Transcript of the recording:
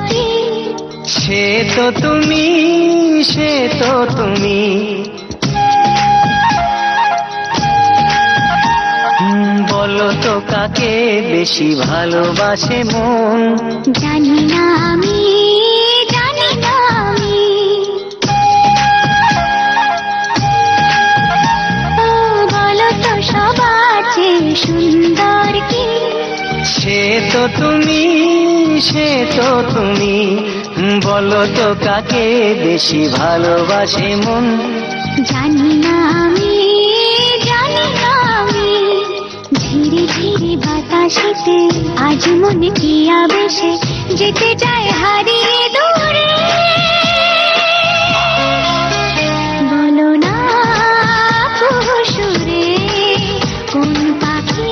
কি? সে তো তুমি, সে তো তুমি। বলো তো কাকে বেশি ভালোবাসে মন? জানি না আমি, জানি না আমি। ও বলো তো সবার চেয়ে সুন্দর কি? সে তো তুমি, সে তো তুমি। বলো তো কাকে বেশি ভালোবাসে মন? জানি না আমি, জানি না আমি। ধীরে ধীরে বাতাসেতে আজ মনে কি আবেশে যেতে চায় হারিয়ে দূরে।